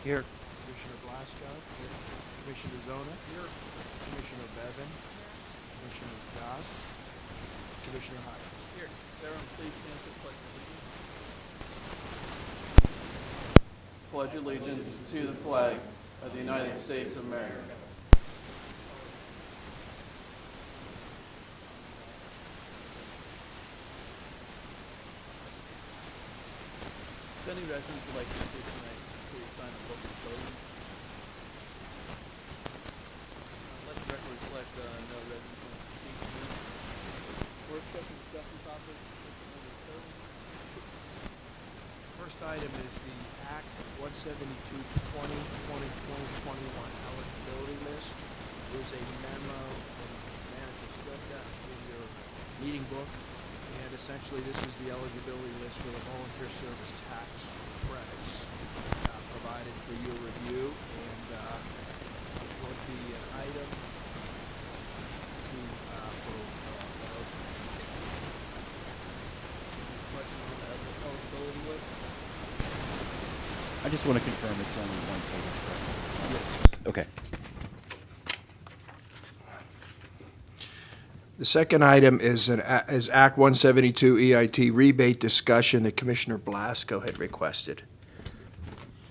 Here. Commissioner Blasco. Here. Commissioner Zona. Here. Commissioner Bevan. Commissioner Goss. Commissioner Hines. Here. Everyone please stand for the Pledge of Allegiance. Pledge allegiance to the flag of the United States of America. If any residents would like to speak tonight, please sign a book of voting. Let the record reflect no residents want to speak tonight. Workshop and discussion topics. First item is the Act 172 2021 eligibility list. There's a memo from Manager Stilka in your meeting book, and essentially this is the eligibility list for the volunteer service tax credits provided for your review, and it would be an item to for question on the eligibility list. I just want to confirm it's only one page, correct? Yes. Okay. The second item is Act 172 EIT rebate discussion that Commissioner Blasco had requested.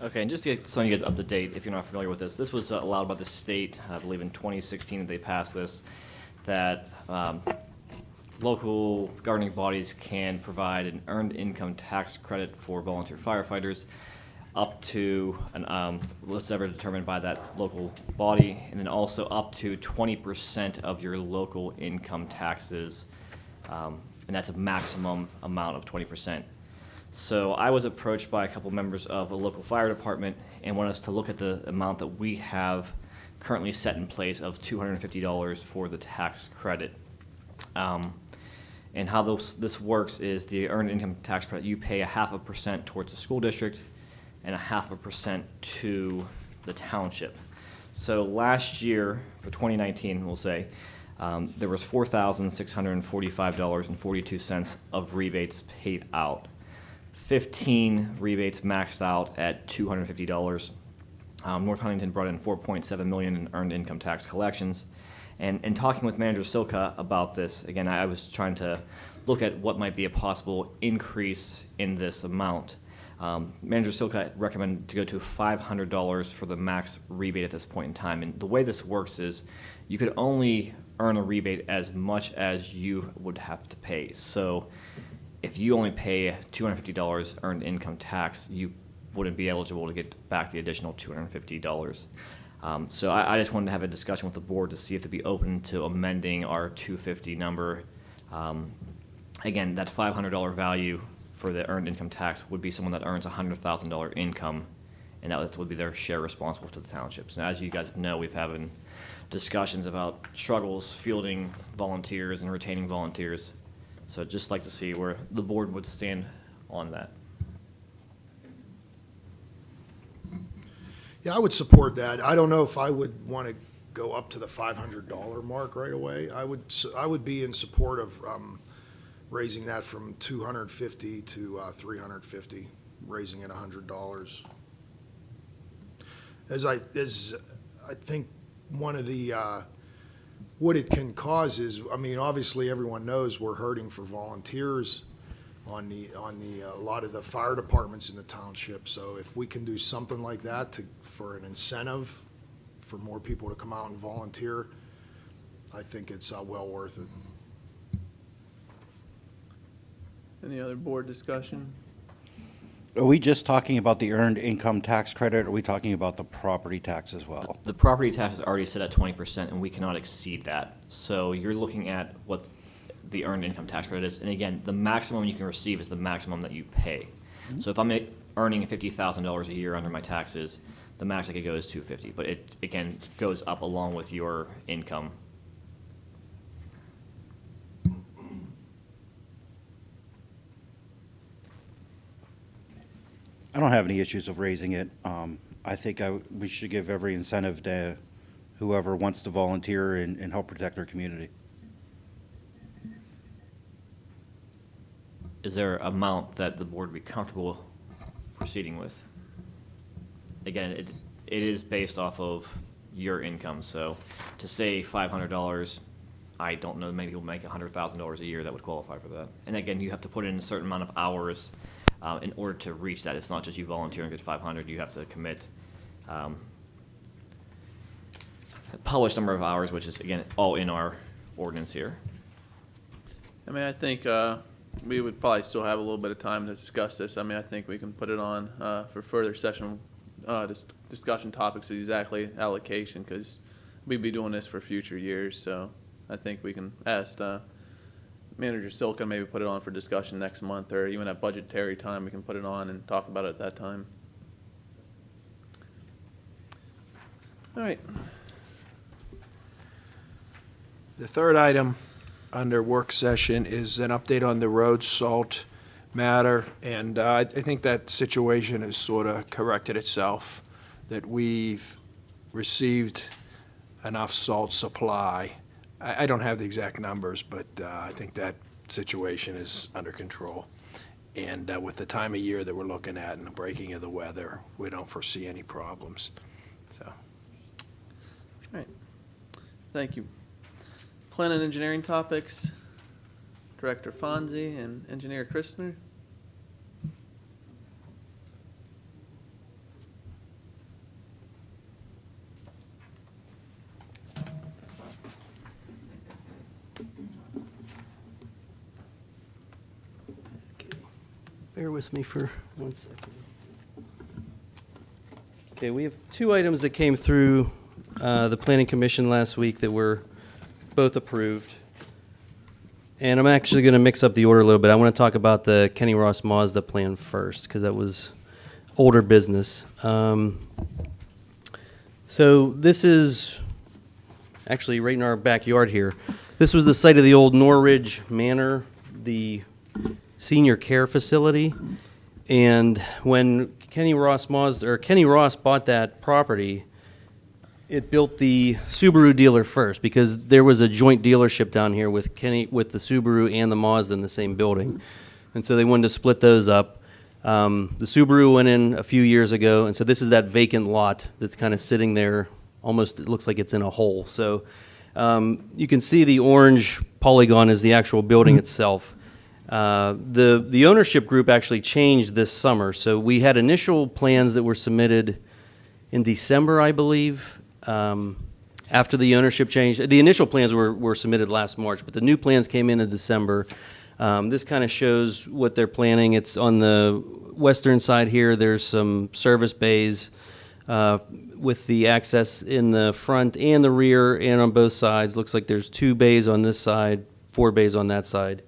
Okay, and just to get some of you guys up to date, if you're not familiar with this, this was allowed by the state, I believe in 2016 that they passed this, that local governing bodies can provide an earned income tax credit for volunteer firefighters up to what's ever determined by that local body, and then also up to 20% of your local income taxes, and that's a maximum amount of 20%. So I was approached by a couple members of a local fire department and want us to look at the amount that we have currently set in place of $250 for the tax credit. And how this works is the earned income tax credit, you pay 0.5% towards the school district and 0.5% to the township. So last year, for 2019, we'll say, there was $4,645.42 of rebates paid out. 15 rebates maxed out at $250. North Huntington brought in $4.7 million in earned income tax collections. And in talking with Manager Silka about this, again, I was trying to look at what might be a possible increase in this amount. Manager Silka recommended to go to $500 for the max rebate at this point in time. And the way this works is you could only earn a rebate as much as you would have to pay. So if you only pay $250 earned income tax, you wouldn't be eligible to get back the additional $250. So I just wanted to have a discussion with the board to see if they'd be open to amending our $250 number. Again, that $500 value for the earned income tax would be someone that earns $100,000 income, and that would be their share responsible to the townships. And as you guys know, we've having discussions about struggles fielding volunteers and retaining volunteers. So I'd just like to see where the board would stand on that. Yeah, I would support that. I don't know if I would want to go up to the $500 mark right away. I would be in support of raising that from $250 to $350, raising it $100. As I think one of the what it can cause is, I mean, obviously everyone knows we're hurting for volunteers on a lot of the fire departments in the township. So if we can do something like that for an incentive for more people to come out and volunteer, I think it's well worth it. Any other board discussion? Are we just talking about the earned income tax credit, or are we talking about the property tax as well? The property tax is already set at 20%, and we cannot exceed that. So you're looking at what the earned income tax credit is. And again, the maximum you can receive is the maximum that you pay. Mm-hmm. So if I'm earning $50,000 a year under my taxes, the max I could go is $250. But it, again, goes up along with your income. I don't have any issues of raising it. I think we should give every incentive to whoever wants to volunteer and help protect our community. Is there an amount that the board would be comfortable proceeding with? again, it is based off of your income. So to say $500, I don't know, maybe you'll make $100,000 a year that would qualify for that. And again, you have to put in a certain amount of hours in order to reach that. It's not just you volunteer and get 500. You have to commit a published number of hours, which is, again, all in our ordinance here. I mean, I think we would probably still have a little bit of time to discuss this. I mean, I think we can put it on for further session discussion topics, exactly allocation, because we'd be doing this for future years. So I think we can ask Manager Silka, maybe put it on for discussion next month, or even at budgetary time, we can put it on and talk about it at that time. All right. The third item under work session is an update on the road salt matter, and I think that situation has sort of corrected itself, that we've received enough salt supply. I don't have the exact numbers, but I think that situation is under control. And with the time of year that we're looking at and the breaking of the weather, we don't foresee any problems. So, All right. Thank you. Plan and engineering topics, Director Fonzie and Engineer Christner. Bear with me for 1 second. Okay, we have two items that came through the Planning Commission last week that were both approved. And I'm actually going to mix up the order a little bit. I want to talk about the Kenny Ross Mazda plan first, because that was older business. So this is actually right in our backyard here. This was the site of the old Norridge Manor, the senior care facility. And when Kenny Ross bought that property, it built the Subaru dealer first, because there was a joint dealership down here with the Subaru and the Mazda in the same building. And so they wanted to split those up. The Subaru went in a few years ago, and so this is that vacant lot that's kind of sitting there, almost, it looks like it's in a hole. So you can see the orange polygon is the actual building itself. The ownership group actually changed this summer. So we had initial plans that were submitted in December, I believe. After the ownership change, the initial plans were submitted last March, but the new plans came in December. This kind of shows what they're planning. It's on the western side here. There's some service bays with the access in the front and the rear and on both sides. Looks like there's 2 bays on this side, 4 bays on that side.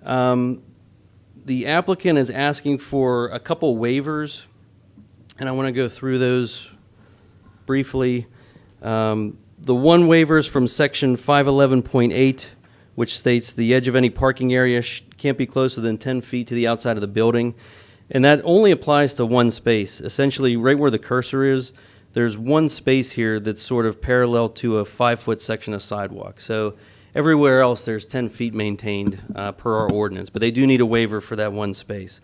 The applicant is asking for a couple waivers, and I want to go through those briefly. The one waiver is from section 511.8, which states the edge of any parking area can't be closer than 10 feet to the outside of the building. And that only applies to one space. Essentially, right where the cursor is, there's one space here that's sort of parallel to a 5-foot section of sidewalk. So everywhere else, there's 10 feet maintained per our ordinance, but they do need a waiver for that one space.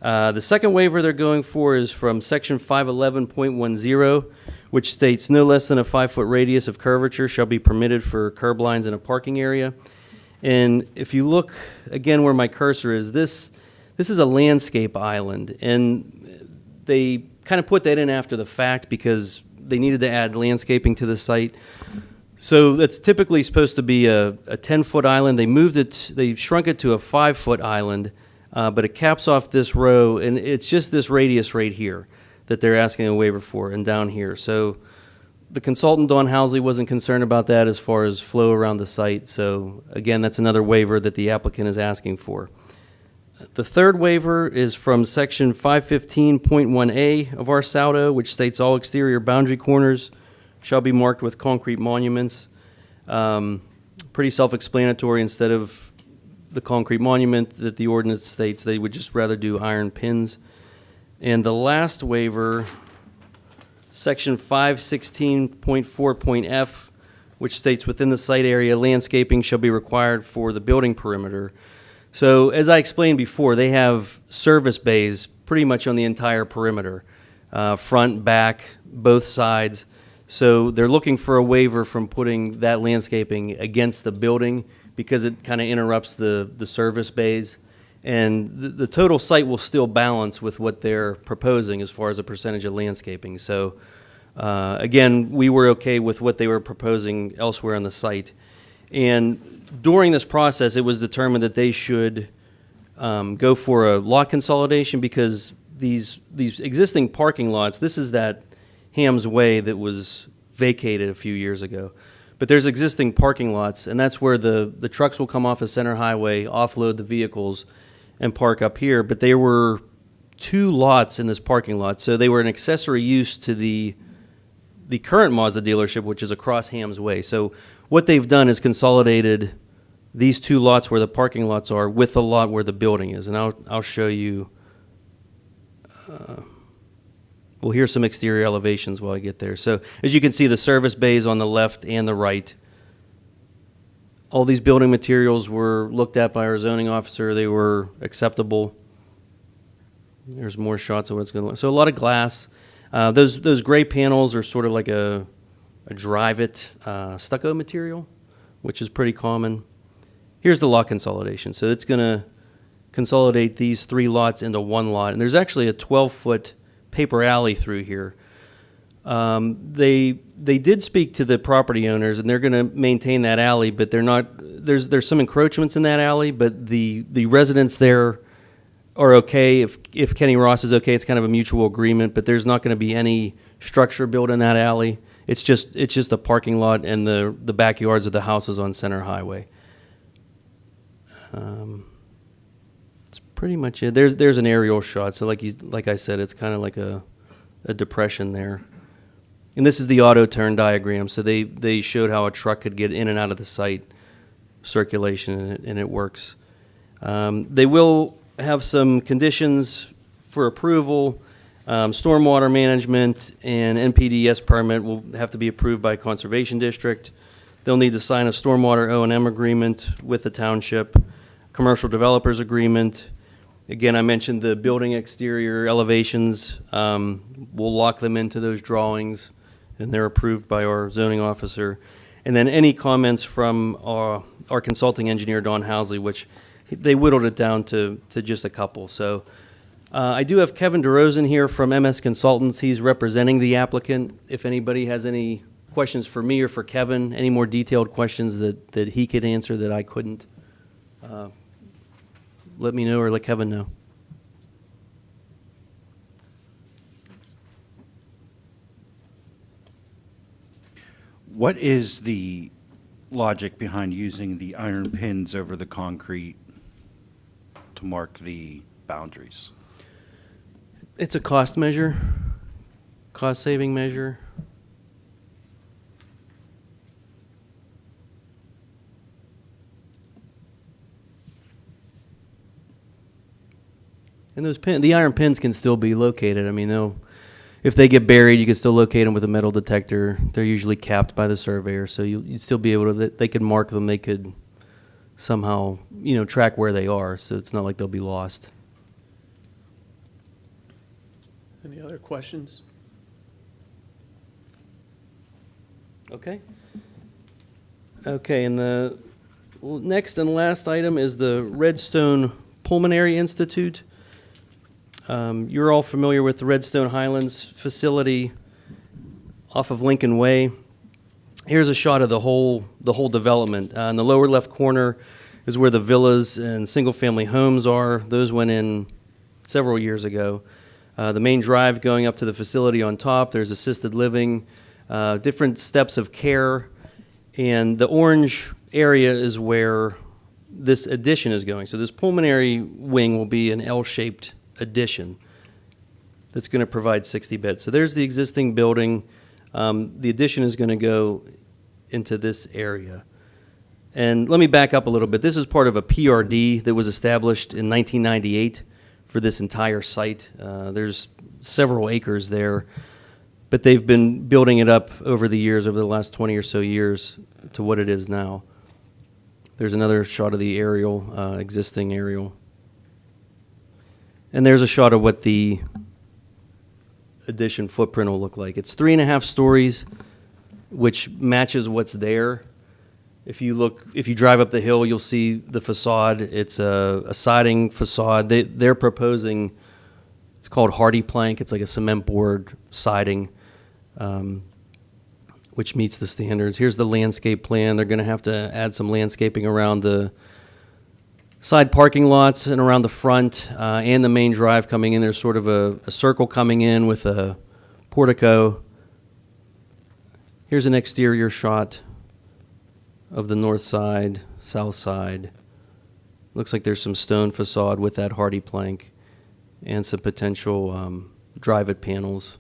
The second waiver they're going for is from section 511.10, which states no less than a 5-foot radius of curvature shall be permitted for curb lines in a parking area. And if you look again where my cursor is, this is a landscape island, and they kind of put that in after the fact because they needed to add landscaping to the site. So that's typically supposed to be a 10-foot island. They shrunk it to a 5-foot island, but it caps off this row, and it's just this radius right here that they're asking a waiver for, and down here. So the consultant, Don Housley, wasn't concerned about that as far as flow around the site. So again, that's another waiver that the applicant is asking for. The third waiver is from section 515.1A of our SAUDO, which states all exterior boundary corners shall be marked with concrete monuments. Pretty self-explanatory. Instead of the concrete monument that the ordinance states, they would just rather do iron pins. And the last waiver, section 516.4.F, which states within the site area, landscaping shall be required for the building perimeter. So as I explained before, they have service bays pretty much on the entire perimeter. front, back, both sides. So they're looking for a waiver from putting that landscaping against the building because it kind of interrupts the service bays. And the total site will still balance with what they're proposing as far as a percentage of landscaping. So again, we were okay with what they were proposing elsewhere on the site. And during this process, it was determined that they should go for a lot consolidation because these existing parking lots, this is that Ham's Way that was vacated a few years ago. But there's existing parking lots, and that's where the trucks will come off of Center Highway, offload the vehicles, and park up here. But there were 2 lots in this parking lot, so they were an accessory use to the current Mazda dealership, which is across Ham's Way. So what they've done is consolidated these 2 lots where the parking lots are with the lot where the building is. And I'll show you. Well, here's some exterior elevations while I get there. So as you can see, the service bays on the left and the right. All these building materials were looked at by our zoning officer. They were acceptable. There's more shots of what it's going to look. So a lot of glass. Those gray panels are sort of like a drive-it stucco material, which is pretty common. Here's the lot consolidation. So it's going to consolidate these 3 lots into 1 lot. And there's actually a 12-foot paper alley through here. They did speak to the property owners, and they're going to maintain that alley, but they're not. There's some encroachments in that alley, but the residents there are okay. If Kenny Ross is okay, it's kind of a mutual agreement. But there's not going to be any structure built in that alley. It's just a parking lot and the backyards of the houses on Center Highway. That's pretty much it. There's an aerial shot. So like I said, it's kind of like a depression there. And this is the auto turn diagram. So they showed how a truck could get in and out of the site circulation, and it works. They will have some conditions for approval. Stormwater management and NPDES permit will have to be approved by Conservation District. They'll need to sign a stormwater O&M agreement with the township, commercial developers agreement. Again, I mentioned the building exterior elevations. We'll lock them into those drawings, and they're approved by our zoning officer. And then any comments from our consulting engineer, Don Housley, which they whittled it down to just a couple. So I do have Kevin DeRosen here from MS Consultants. He's representing the applicant. If anybody has any questions for me or for Kevin, any more detailed questions that he could answer that I couldn't, let me know or let Kevin know. What is the logic behind using the iron pins over the concrete to mark the boundaries? It's a cost measure, cost-saving measure. And the iron pins can still be located. I mean, if they get buried, you can still locate them with a metal detector. They're usually capped by the surveyor, so you'd still be able to. They could mark them. They could somehow, track where they are. So it's not like they'll be lost. Any other questions? Okay. Okay, and the next and last item is the Redstone Pulmonary Institute. You're all familiar with the Redstone Highlands facility off of Lincoln Way. Here's a shot of the whole development. In the lower left corner is where the villas and single-family homes are. Those went in several years ago. The main drive going up to the facility on top, there's assisted living, different steps of care, and the orange area is where this addition is going. So this pulmonary wing will be an L-shaped addition that's going to provide 60 beds. So there's the existing building. The addition is going to go into this area. And let me back up a little bit. This is part of a PRD that was established in 1998 for this entire site. There's several acres there, but they've been building it up over the years, over the last 20 or so years, to what it is now. There's another shot of the aerial, existing aerial. And there's a shot of what the addition footprint will look like. It's 3.5 stories, which matches what's there. If you drive up the hill, you'll see the facade. It's a siding facade. They're proposing, it's called hardy plank. It's like a cement board siding, which meets the standards. Here's the landscape plan. They're going to have to add some landscaping around the side parking lots and around the front and the main drive coming in. There's sort of a circle coming in with a portico. Here's an exterior shot of the north side, south side. Looks like there's some stone facade with that hardy plank and some potential drive-it panels.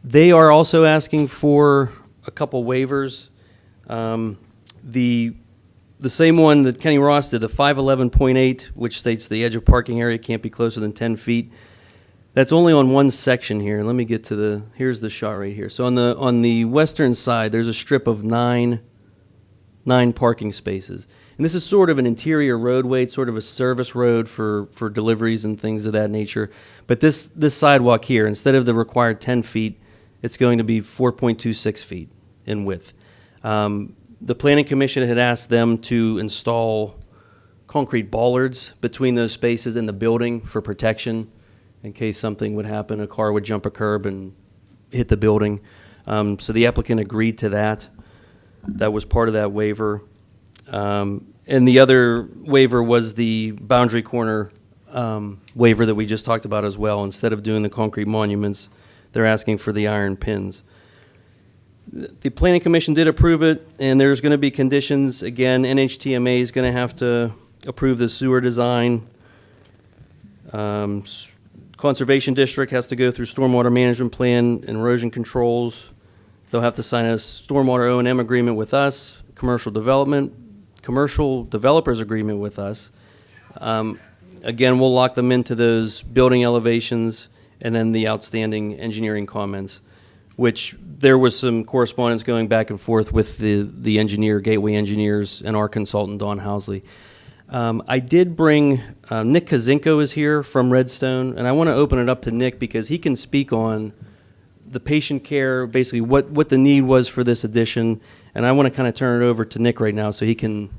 They are also asking for a couple waivers. The same one that Kenny Ross did, the 511.8, which states the edge of parking area can't be closer than 10 feet. That's only on one section here. Let me get to here's the shot right here. So on the western side, there's a strip of nine parking spaces. And this is sort of an interior roadway. It's sort of a service road for deliveries and things of that nature. But this sidewalk here, instead of the required 10 feet, it's going to be 4.26 feet in width. The Planning Commission had asked them to install concrete bollards between those spaces in the building for protection in case something would happen. A car would jump a curb and hit the building. So the applicant agreed to that. That was part of that waiver. And the other waiver was the boundary corner waiver that we just talked about as well. Instead of doing the concrete monuments, they're asking for the iron pins. The Planning Commission did approve it, and there's going to be conditions. Again, NHTMA is going to have to approve the sewer design. Conservation District has to go through stormwater management plan and erosion controls. They'll have to sign a stormwater O&M agreement with us, commercial developers agreement with us. Again, we'll lock them into those building elevations and then the outstanding engineering comments, which there was some correspondence going back and forth with the engineer, Gateway Engineers, and our consultant, Don Housley. I did bring, Nick Kazinko is here from Redstone, and I want to open it up to Nick because he can speak on the patient care, basically what the need was for this addition, and I want to kind of turn it over to Nick right now so he can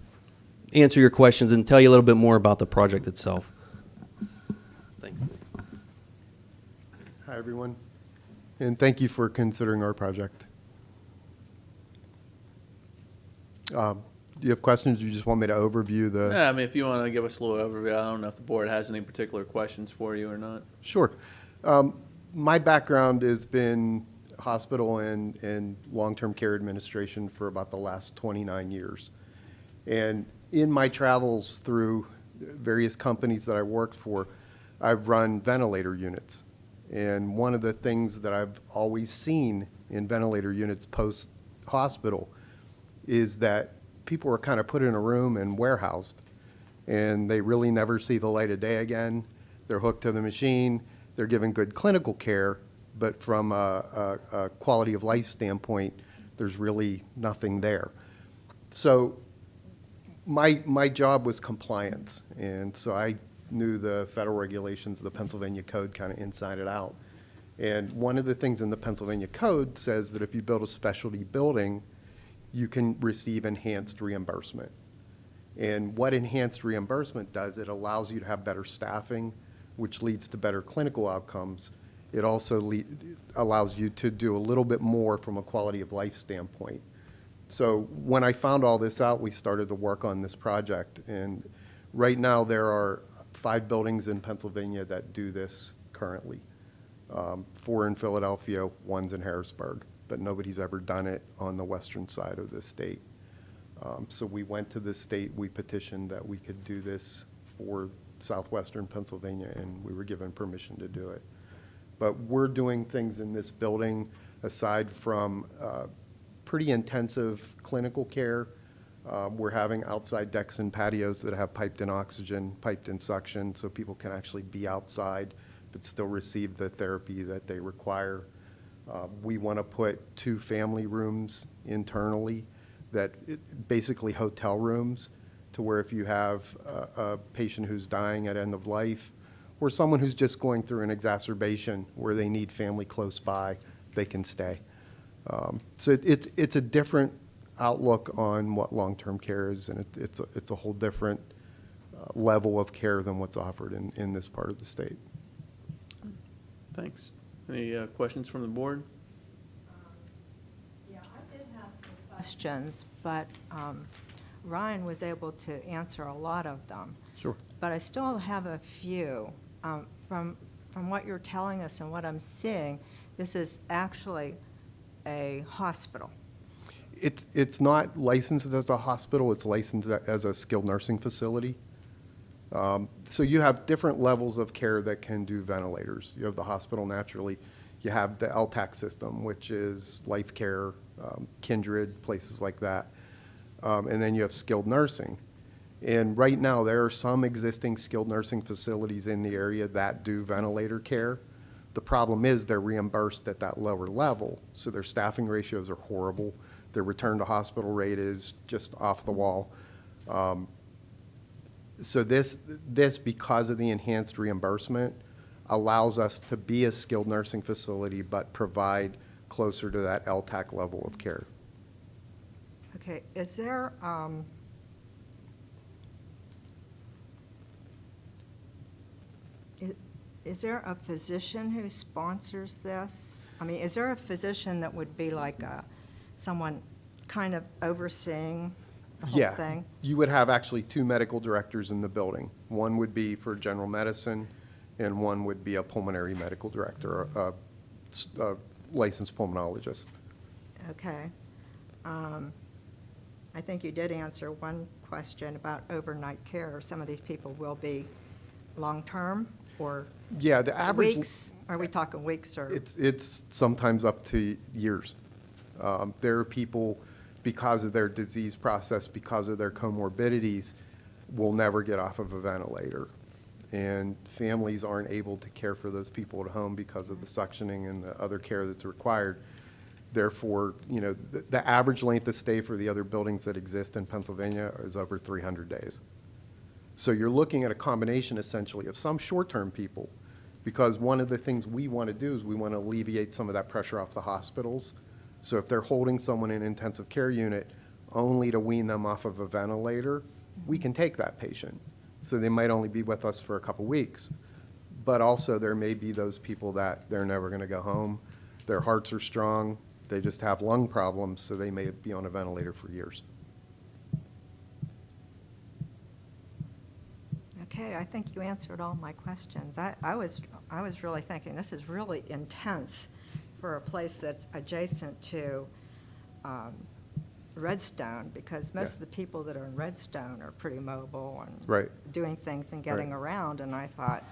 answer your questions and tell you a little bit more about the project itself. Thanks, Nick. Hi, everyone, and thank you for considering our project. Do you have questions? You just want me to overview the? Yeah, I mean, if you want to give us a little overview, I don't know if the board has any particular questions for you or not. Sure. My background has been hospital and long-term care administration for about the last 29 years. And in my travels through various companies that I worked for, I've run ventilator units. And one of the things that I've always seen in ventilator units post-hospital is that people are kind of put in a room and warehoused, and they really never see the light of day again. They're hooked to the machine. They're given good clinical care, but from a quality of life standpoint, there's really nothing there. So my job was compliance, and so I knew the federal regulations, the Pennsylvania code kind of inside and out. And one of the things in the Pennsylvania code says that if you build a specialty building, you can receive enhanced reimbursement. And what enhanced reimbursement does, it allows you to have better staffing, which leads to better clinical outcomes. It also allows you to do a little bit more from a quality of life standpoint. So when I found all this out, we started to work on this project. And right now there are 5 buildings in Pennsylvania that do this currently. 4 in Philadelphia, 1's in Harrisburg, but nobody's ever done it on the western side of the state. So we went to the state, we petitioned that we could do this for southwestern Pennsylvania, and we were given permission to do it. But we're doing things in this building, aside from pretty intensive clinical care. We're having outside decks and patios that have piped-in oxygen, piped-in suction, so people can actually be outside but still receive the therapy that they require. We want to put 2 family rooms internally, basically hotel rooms, to where if you have a patient who's dying at end of life, or someone who's just going through an exacerbation where they need family close by, they can stay. So it's a different outlook on what long-term care is, and it's a whole different level of care than what's offered in this part of the state. Thanks. Any questions from the board? Yeah, I did have some questions, but Ryan was able to answer a lot of them. Sure. But I still have a few. From what you're telling us and what I'm seeing, this is actually a hospital. It's not licensed as a hospital, it's licensed as a skilled nursing facility. So you have different levels of care that can do ventilators. You have the hospital naturally. You have the LTAC system, which is Life Care, Kindred, places like that. And then you have skilled nursing. And right now, there are some existing skilled nursing facilities in the area that do ventilator care. The problem is they're reimbursed at that lower level, so their staffing ratios are horrible. Their return to hospital rate is just off the wall. So this, because of the enhanced reimbursement, allows us to be a skilled nursing facility but provide closer to that LTAC level of care. Okay, is there, is there a physician who sponsors this? I mean, is there a physician that would be like someone kind of overseeing the whole Yeah, thing? you would have actually two medical directors in the building. One would be for general medicine, and one would be a pulmonary medical director, a licensed pulmonologist. Okay. I think you did answer one question about overnight care. Some of these people will be long-term or Yeah, the average. weeks? Are we talking weeks or? It's sometimes up to years. There are people, because of their disease process, because of their comorbidities, will never get off of a ventilator. And families aren't able to care for those people at home because of the suctioning and the other care that's required. Therefore, the average length of stay for the other buildings that exist in Pennsylvania is over 300 days. So you're looking at a combination essentially of some short-term people, because one of the things we want to do is we want to alleviate some of that pressure off the hospitals. So if they're holding someone in an intensive care unit only to wean them off of a ventilator, we can take that patient. So they might only be with us for a couple weeks. But also there may be those people that they're never going to go home. Their hearts are strong. They just have lung problems, so they may be on a ventilator for years. Okay, I think you answered all my questions. I was really thinking, this is really intense for a place that's adjacent to Redstone, because most Yeah. of the people that are in Redstone are pretty mobile and Right. doing things and getting Right. around, and I thought,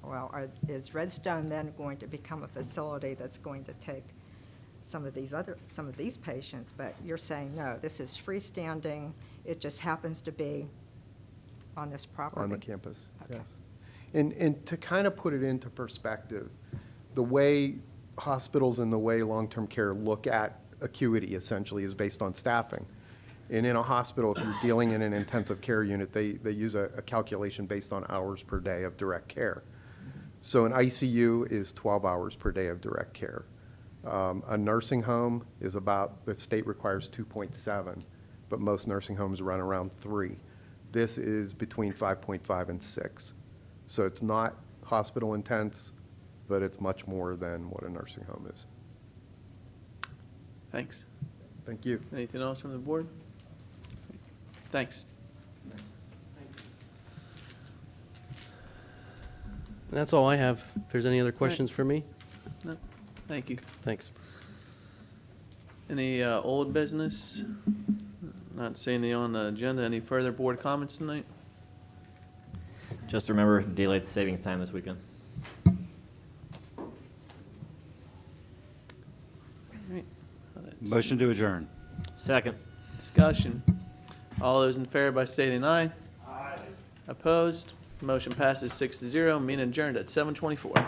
well, is Redstone then going to become a facility that's going to take some of these patients? But you're saying, no, this is freestanding, it just happens to be on this property? On the campus, Okay. yes. And to kind of put it into perspective, the way hospitals and the way long-term care look at acuity essentially is based on staffing. And in a hospital, if you're dealing in an intensive care unit, they use a calculation based on hours per day of direct care. So an ICU is 12 hours per day of direct care. A nursing home is about, the state requires 2.7, but most nursing homes run around 3. This is between 5.5 and 6. So it's not hospital intense, but it's much more than what a nursing home is. Thanks. Thank you. Anything else from the board? Thanks. That's all I have. If there's any other questions for me? No, thank you. Thanks. Any old business? Not seeing any on the agenda. Any further board comments tonight? Just remember daylight savings time this weekend. All right. Motion to adjourn. Second. Discussion. All those in favor by stating aye. Aye. Opposed? Motion passes 6-0. Meeting adjourned at 7:24.